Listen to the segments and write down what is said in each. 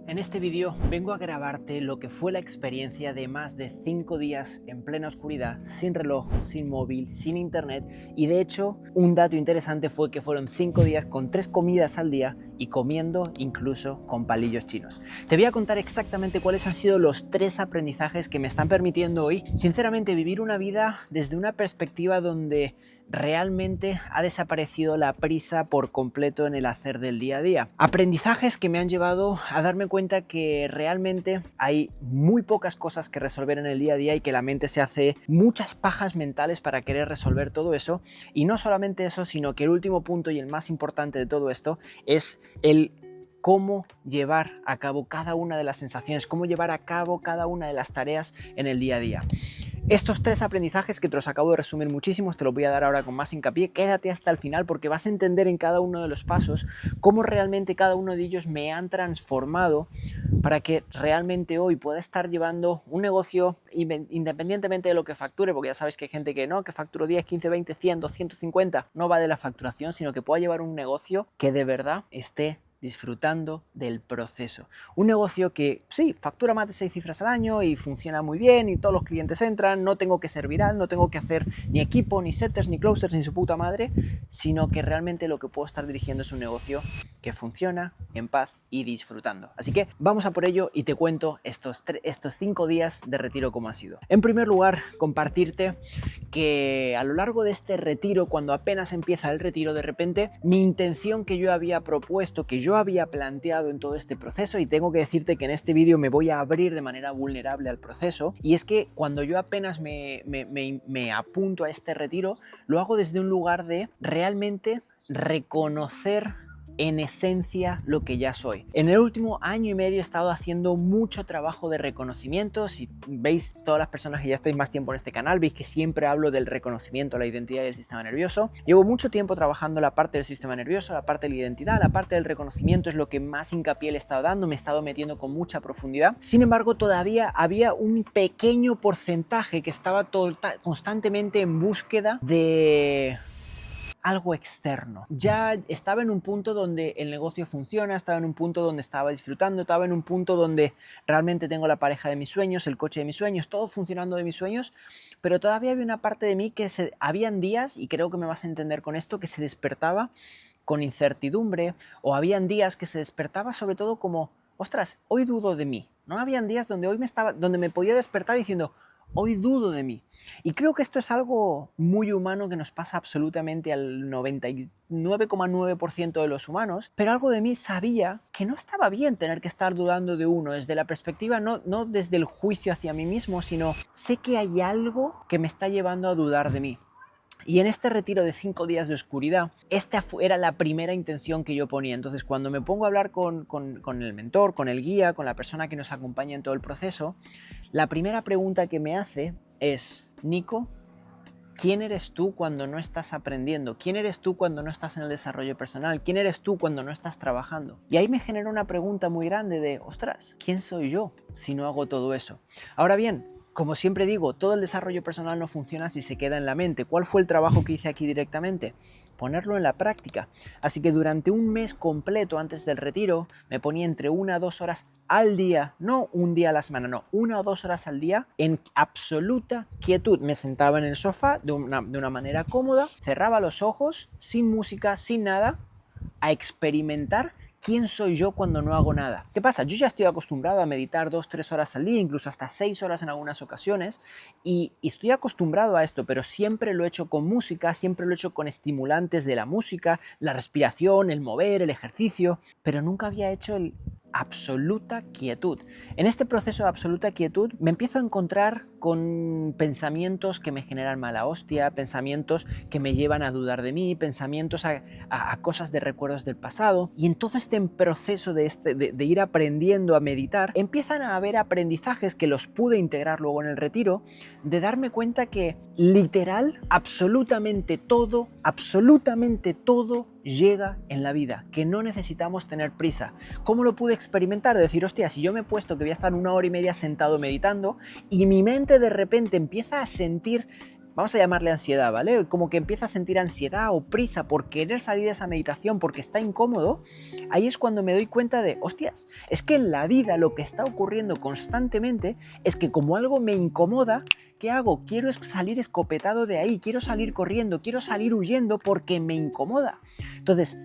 En este vídeo vengo a grabarte lo que fue la experiencia de más de 5 días en plena oscuridad, sin reloj, sin móvil, sin internet, y de hecho un dato interesante fue que fueron 5 días con 3 comidas al día y comiendo incluso con palillos chinos. Te voy a contar exactamente cuáles han sido los 3 aprendizajes que me están permitiendo hoy, sinceramente, vivir una vida desde una perspectiva donde realmente ha desaparecido la prisa por completo en el hacer del día a día. Aprendizajes que me han llevado a darme cuenta que realmente hay muy pocas cosas que resolver en el día a día y que la mente se hace muchas pajas mentales para querer resolver todo eso. Y no solamente eso, sino que el último punto y el más importante de todo esto es el cómo llevar a cabo cada una de las sensaciones, cómo llevar a cabo cada una de las tareas en el día a día. Estos 3 aprendizajes que te los acabo de resumir muchísimos, te los voy a dar ahora con más hincapié. Quédate hasta el final porque vas a entender en cada uno de los pasos cómo realmente cada uno de ellos me han transformado para que realmente hoy pueda estar llevando un negocio independientemente de lo que facture, porque ya sabes que hay gente que no, que facturo 10, 15, 20, 100, 250. No va de la facturación, sino que pueda llevar un negocio que de verdad esté disfrutando del proceso. Un negocio que sí, factura más de 6 cifras al año y funciona muy bien y todos los clientes entran, no tengo que ser viral, no tengo que hacer ni equipo, ni setters, ni closers, ni su puta madre, sino que realmente lo que puedo estar dirigiendo es un negocio que funciona en paz y disfrutando. Así que vamos a por ello y te cuento estos 5 días de retiro cómo ha sido. En primer lugar, compartirte que a lo largo de este retiro, cuando apenas empieza el retiro, de repente mi intención que yo había propuesto, que yo había planteado en todo este proceso, y tengo que decirte que en este vídeo me voy a abrir de manera vulnerable al proceso, y es que cuando yo apenas me apunto a este retiro, lo hago desde un lugar de realmente reconocer en esencia lo que ya soy. En el último año y medio he estado haciendo mucho trabajo de reconocimiento. Si veis, todas las personas que ya estáis más tiempo en este canal, veis que siempre hablo del reconocimiento, la identidad y el sistema nervioso. Llevo mucho tiempo trabajando la parte del sistema nervioso, la parte de la identidad, la parte del reconocimiento es lo que más hincapié le he estado dando, me he estado metiendo con mucha profundidad. Sin embargo, todavía había un pequeño porcentaje que estaba constantemente en búsqueda de algo externo. Ya estaba en un punto donde el negocio funciona, estaba en un punto donde estaba disfrutando, estaba en un punto donde realmente tengo la pareja de mis sueños, el coche de mis sueños, todo funcionando de mis sueños, pero todavía había una parte de mí que habían días, y creo que me vas a entender con esto, que se despertaba con incertidumbre, o habían días que se despertaba sobre todo como, ostras, hoy dudo de mí. No habían días donde donde me podía despertar diciendo, hoy dudo de mí. Y creo que esto es algo muy humano que nos pasa absolutamente al 99,9% de los humanos, pero algo de mí sabía que no estaba bien tener que estar dudando de uno desde la perspectiva, no desde el juicio hacia mí mismo, sino sé que hay algo que me está llevando a dudar de mí. Y en este retiro de 5 días de oscuridad, esta era la primera intención que yo ponía. Entonces, cuando me pongo a hablar con el mentor, con el guía, con la persona que nos acompaña en todo el proceso, la primera pregunta que me hace es, Nico, ¿quién eres tú cuando no estás aprendiendo? ¿Quién eres tú cuando no estás en el desarrollo personal? ¿Quién eres tú cuando no estás trabajando? Y ahí me genera una pregunta muy grande de, ostras, ¿quién soy yo si no hago todo eso? Ahora bien, como siempre digo, todo el desarrollo personal no funciona si se queda en la mente. ¿Cuál fue el trabajo que hice aquí directamente? Ponerlo en la práctica. Así que durante un mes completo antes del retiro me ponía entre 1 a 2 horas al día, no un día a la semana, no, 1 o 2 horas al día en absoluta quietud. Me sentaba en el sofá de una manera cómoda, cerraba los ojos, sin música, sin nada, a experimentar ¿quién soy yo cuando no hago nada? ¿Qué pasa? Yo ya estoy acostumbrado a meditar 2-3 horas al día, incluso hasta 6 horas en algunas ocasiones, y estoy acostumbrado a esto, pero siempre lo he hecho con música, siempre lo he hecho con estimulantes de la música, la respiración, el mover, el ejercicio, pero nunca había hecho el absoluta quietud. En este proceso de absoluta quietud me empiezo a encontrar con pensamientos que me generan mala hostia, pensamientos que me llevan a dudar de mí, pensamientos a cosas de recuerdos del pasado, y en todo este proceso de ir aprendiendo a meditar, empiezan a haber aprendizajes que los pude integrar luego en el retiro, de darme cuenta que literal, absolutamente todo llega en la vida, que no necesitamos tener prisa. ¿Cómo lo pude experimentar? De decir, hostia, si yo me he puesto que voy a estar 1 hora y media sentado meditando y mi mente de repente empieza a sentir vamos a llamarle ansiedad, ¿vale? Como que empieza a sentir ansiedad o prisa por querer salir de esa meditación porque está incómodo, ahí es cuando me doy cuenta de, hostias, es que en la vida lo que está ocurriendo constantemente es que como algo me incomoda, ¿qué hago? Quiero salir escopetado de ahí, quiero salir corriendo, quiero salir huyendo porque me incomoda. Entonces,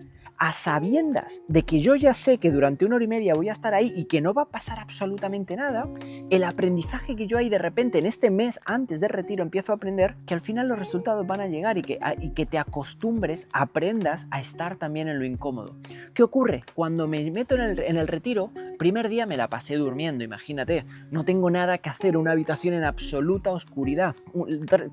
a sabiendas de que yo ya sé que durante 1 hora y media voy a estar ahí y que no va a pasar absolutamente nada, el aprendizaje que yo ahí de repente en este mes antes del retiro empiezo a aprender, que al final los resultados van a llegar y que te acostumbres, aprendas a estar también en lo incómodo. ¿Qué ocurre? Cuando me meto en el retiro, primer día me la pasé durmiendo, imagínate, no tengo nada que hacer, una habitación en absoluta oscuridad,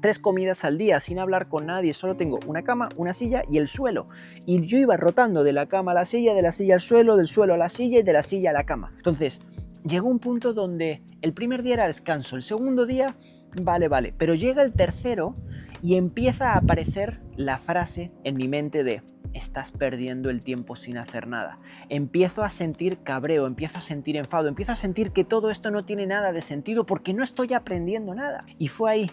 3 comidas al día sin hablar con nadie, solo tengo una cama, una silla y el suelo. Y yo iba rotando de la cama a la silla, de la silla al suelo, del suelo a la silla y de la silla a la cama. Entonces, llegó un punto donde el primer día era descanso, el segundo día, vale, pero llega el tercero y empieza a aparecer la frase en mi mente de estás perdiendo el tiempo sin hacer nada. Empiezo a sentir cabreo, empiezo a sentir enfado, empiezo a sentir que todo esto no tiene nada de sentido porque no estoy aprendiendo nada. Y fue ahí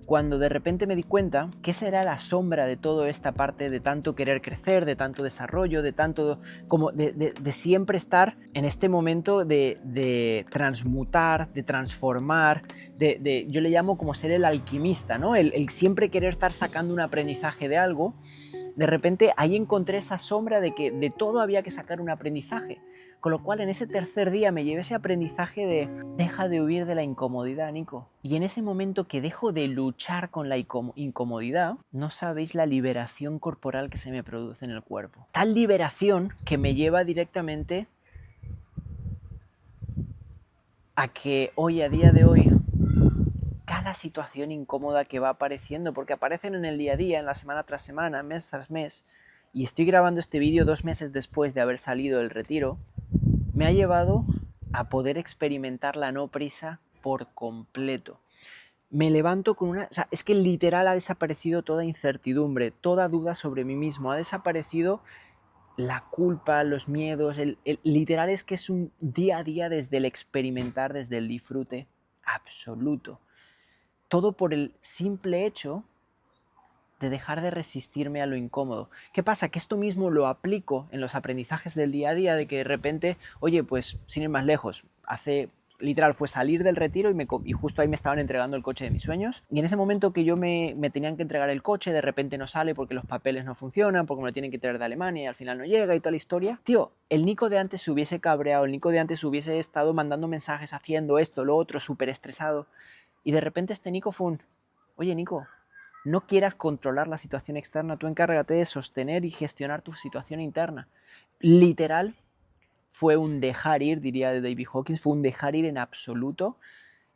cuando de repente me di cuenta que esa era la sombra de toda esta parte de tanto querer crecer, de tanto desarrollo, de tanto como de siempre estar en este momento de transmutar, de transformar, yo le llamo como ser el alquimista, ¿no? El siempre querer estar sacando un aprendizaje de algo. De repente ahí encontré esa sombra de que de todo había que sacar un aprendizaje. Con lo cual en ese tercer día me llevé ese aprendizaje de deja de huir de la incomodidad, Nico. Y en ese momento que dejo de luchar con la incomodidad, no sabéis la liberación corporal que se me produce en el cuerpo. Tal liberación que me lleva directamente a que hoy, a día de hoy, cada situación incómoda que va apareciendo, porque aparecen en el día a día, en la semana tras semana, mes tras mes, y estoy grabando este vídeo 2 meses después de haber salido del retiro, me ha llevado a poder experimentar la no prisa por completo. Me levanto con una... O sea, es que literal ha desaparecido toda incertidumbre, toda duda sobre mí mismo, ha desaparecido la culpa, los miedos, literal es que es un día a día desde el experimentar, desde el disfrute absoluto. Todo por el simple hecho de dejar de resistirme a lo incómodo. ¿Qué pasa? Que esto mismo lo aplico en los aprendizajes del día a día, de que de repente, oye, pues sin ir más lejos, literal fue salir del retiro y justo ahí me estaban entregando el coche de mis sueños, y en ese momento que yo me tenían que entregar el coche, de repente no sale porque los papeles no funcionan, porque me lo tienen que traer de Alemania y al final no llega y toda la historia. Tío, el Nico de antes se hubiese cabreado, el Nico de antes hubiese estado mandando mensajes haciendo esto, lo otro, súper estresado, y de repente este Nico fue un, oye Nico, no quieras controlar la situación externa, tú encárgate de sostener y gestionar tu situación interna. Literal, fue un dejar ir, diría David Hawkins, fue un dejar ir en absoluto,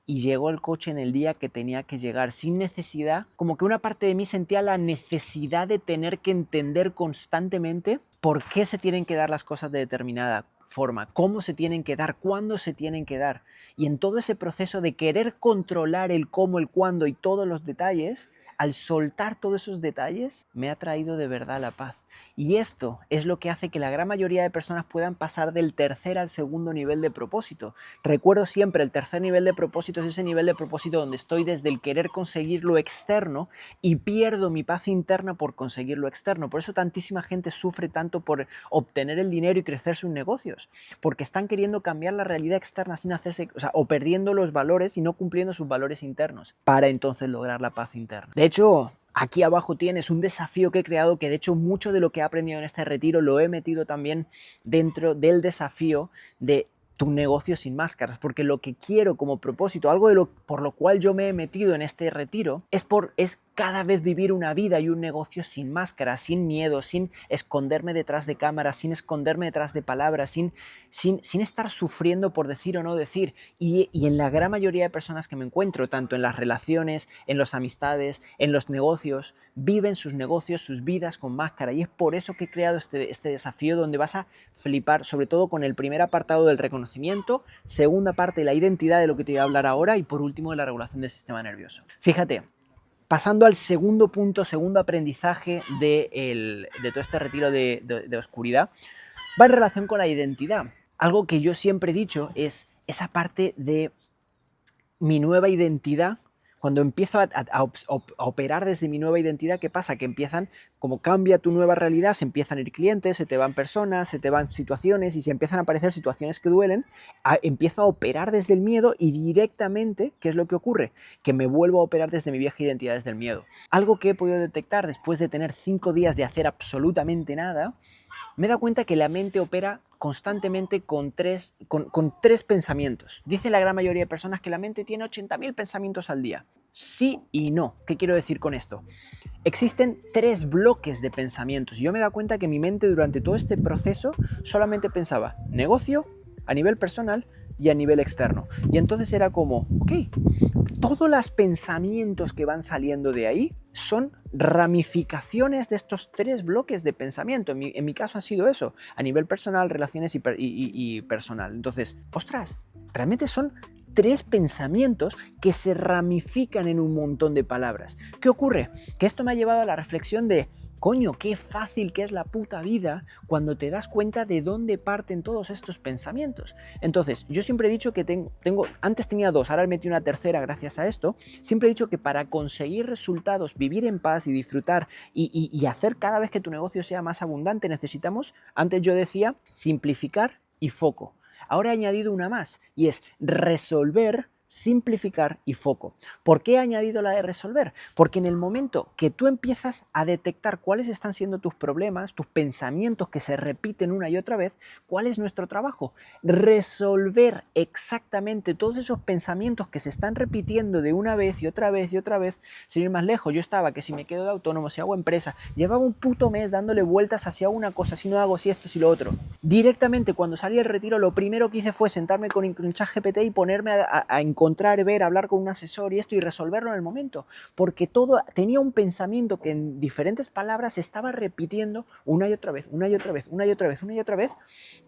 y llegó el coche en el día que tenía que llegar, sin necesidad, como que una parte de mí sentía la necesidad de tener que entender constantemente por qué se tienen que dar las cosas de determinada forma, cómo se tienen que dar, cuándo se tienen que dar. Y en todo ese proceso de querer controlar el cómo, el cuándo y todos los detalles, al soltar todos esos detalles, me ha traído de verdad la paz. Y esto es lo que hace que la gran mayoría de personas puedan pasar del tercer al segundo nivel de propósito. Recuerdo siempre, el tercer nivel de propósito es ese nivel de propósito donde estoy desde el querer conseguir lo externo y pierdo mi paz interna por conseguir lo externo. Por eso tantísima gente sufre tanto por obtener el dinero y crecer sus negocios, porque están queriendo cambiar la realidad externa sin hacerse, o perdiendo los valores y no cumpliendo sus valores internos, para entonces lograr la paz interna. De hecho, aquí abajo tienes un desafío que he creado, que de hecho mucho de lo que he aprendido en este retiro lo he metido también dentro del desafío de tu negocio sin máscaras, porque lo que quiero como propósito, algo por lo cual yo me he metido en este retiro, es cada vez vivir una vida y un negocio sin máscaras, sin miedo, sin esconderme detrás de cámaras, sin esconderme detrás de palabras, sin estar sufriendo por decir o no decir. Y en la gran mayoría de personas que me encuentro, tanto en las relaciones, en las amistades, en los negocios, viven sus negocios, sus vidas con máscara. Y es por eso que he creado este desafío, donde vas a flipar, sobre todo con el primer apartado del reconocimiento, segunda parte, la identidad, de lo que te voy a hablar ahora, y por último, de la regulación del sistema nervioso. Fíjate, pasando al segundo punto, segundo aprendizaje de todo este retiro de oscuridad, va en relación con la identidad. Algo que yo siempre he dicho es esa parte de mi nueva identidad Cuando empiezo a operar desde mi nueva identidad, ¿qué pasa? Que empiezan, como cambia tu nueva realidad, se empiezan a ir clientes, se te van personas, se te van situaciones y se empiezan a aparecer situaciones que duelen, empiezo a operar desde el miedo y directamente, ¿qué es lo que ocurre? Que me vuelvo a operar desde mi vieja identidad, desde el miedo. Algo que he podido detectar después de tener 5 días de hacer absolutamente nada, me he dado cuenta que la mente opera constantemente con tres pensamientos. Dice la gran mayoría de personas que la mente tiene 80.000 pensamientos al día. Sí y no. ¿Qué quiero decir con esto? Existen 3 bloques de pensamientos. Yo me he dado cuenta que mi mente durante todo este proceso solamente pensaba negocio, a nivel personal y a nivel externo. Y entonces era como, ok, todos los pensamientos que van saliendo de ahí son ramificaciones de estos 3 bloques de pensamiento. En mi caso ha sido eso, a nivel personal, relaciones y personal. Entonces, ostras, realmente son 3 pensamientos que se ramifican en un montón de palabras. ¿Qué ocurre? Que esto me ha llevado a la reflexión de, coño, qué fácil que es la puta vida cuando te das cuenta de dónde parten todos estos pensamientos. Entonces, yo siempre he dicho que antes tenía 2, ahora metí una tercera gracias a esto. Siempre he dicho que para conseguir resultados, vivir en paz y disfrutar y hacer cada vez que tu negocio sea más abundante, necesitamos, antes yo decía, simplificar y foco. Ahora he añadido una más y es resolver, simplificar y foco. ¿Por qué he añadido la de resolver? Porque en el momento que tú empiezas a detectar cuáles están siendo tus problemas, tus pensamientos que se repiten una y otra vez, ¿cuál es nuestro trabajo? Resolver exactamente todos esos pensamientos que se están repitiendo de una vez y otra vez y otra vez, sin ir más lejos. Yo estaba que si me quedo de autónomo, si hago empresa, llevaba un puto mes dándole vueltas hacia una cosa, si no hago, si esto, si lo otro. Directamente cuando salí del retiro, lo primero que hice fue sentarme con ChatGPT y ponerme a encontrar, ver, hablar con un asesor y esto y resolverlo en el momento, porque todo tenía un pensamiento que en diferentes palabras se estaba repitiendo una y otra vez, una y otra vez, una y otra vez, una y otra vez,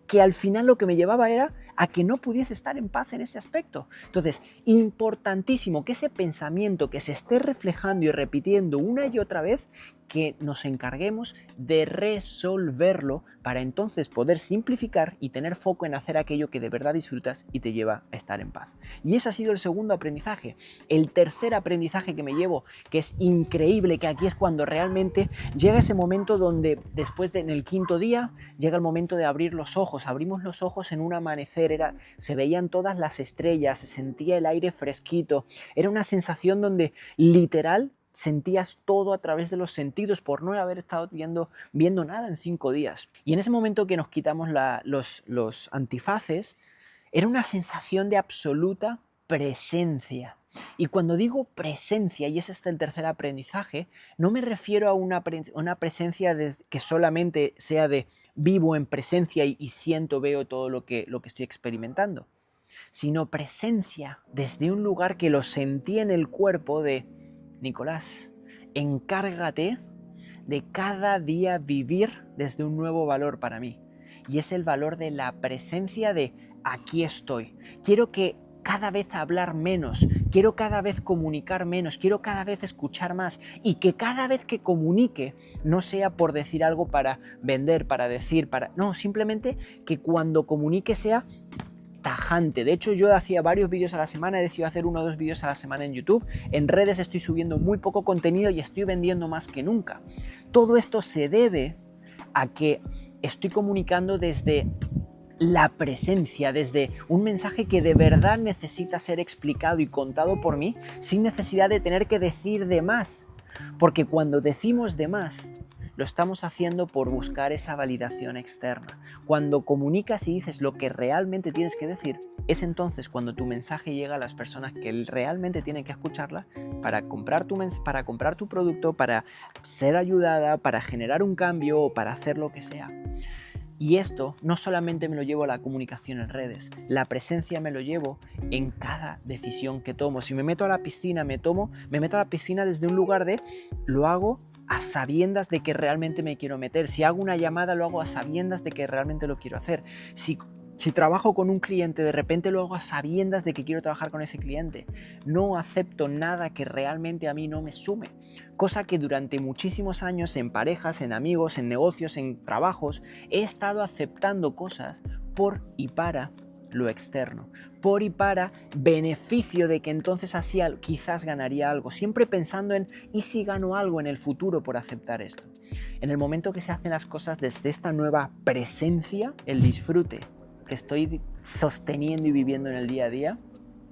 que al final lo que me llevaba era a que no pudiese estar en paz en ese aspecto. Entonces, importantísimo que ese pensamiento que se esté reflejando y repitiendo una y otra vez, que nos encarguemos de resolverlo para entonces poder simplificar y tener foco en hacer aquello que de verdad disfrutas y te lleva a estar en paz. Y ese ha sido el segundo aprendizaje. El tercer aprendizaje que me llevo, que es increíble, que aquí es cuando realmente llega ese momento donde después en el 5.º día llega el momento de abrir los ojos. Abrimos los ojos en un amanecer, se veían todas las estrellas, se sentía el aire fresquito, era una sensación donde literal sentías todo a través de los sentidos por no haber estado viendo nada en 5 días. Y en ese momento que nos quitamos los antifaces, era una sensación de absoluta presencia. Y cuando digo presencia, y ese es el tercer aprendizaje, no me refiero a una presencia que solamente sea de vivo en presencia y siento, veo todo lo que estoy experimentando, sino presencia desde un lugar que lo sentí en el cuerpo de Nicolás, encárgate de cada día vivir desde un nuevo valor para mí. Y es el valor de la presencia de aquí estoy. Quiero que cada vez hablar menos, quiero cada vez comunicar menos, quiero cada vez escuchar más y que cada vez que comunique no sea por decir algo para vender, para decir, No, simplemente que cuando comunique sea tajante. De hecho, yo hacía varios vídeos a la semana, he decidido hacer 1 o 2 vídeos a la semana en YouTube. En redes estoy subiendo muy poco contenido y estoy vendiendo más que nunca. Todo esto se debe a que estoy comunicando desde la presencia, desde un mensaje que de verdad necesita ser explicado y contado por mí sin necesidad de tener que decir de más. Porque cuando decimos de más, lo estamos haciendo por buscar esa validación externa. Cuando comunicas y dices lo que realmente tienes que decir, es entonces cuando tu mensaje llega a las personas que realmente tienen que escucharla para comprar tu producto, para ser ayudada, para generar un cambio o para hacer lo que sea. Y esto no solamente me lo llevo a la comunicación en redes, la presencia me lo llevo en cada decisión que tomo. Si me meto a la piscina, me meto a la piscina desde un lugar de lo hago a sabiendas de que realmente me quiero meter. Si hago una llamada, lo hago a sabiendas de que realmente lo quiero hacer. Si trabajo con un cliente, de repente lo hago a sabiendas de que quiero trabajar con ese cliente. No acepto nada que realmente a mí no me sume. Cosa que durante muchísimos años en parejas, en amigos, en negocios, en trabajos, he estado aceptando cosas por y para lo externo, por y para beneficio de que entonces así quizás ganaría algo, siempre pensando en ¿y si gano algo en el futuro por aceptar esto? En el momento que se hacen las cosas desde esta nueva presencia, el disfrute que estoy sosteniendo y viviendo en el día a día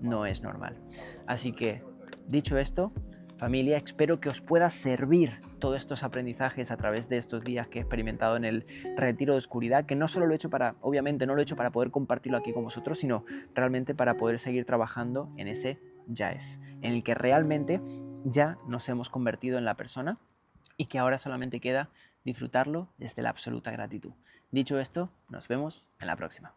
no es normal. Así que, dicho esto, familia, espero que os pueda servir todos estos aprendizajes a través de estos días que he experimentado en el retiro de oscuridad, que no solo lo he hecho para, obviamente no lo he hecho para poder compartirlo aquí con vosotros, sino realmente para poder seguir trabajando en ese ya es, en el que realmente ya nos hemos convertido en la persona y que ahora solamente queda disfrutarlo desde la absoluta gratitud. Dicho esto, nos vemos en la próxima.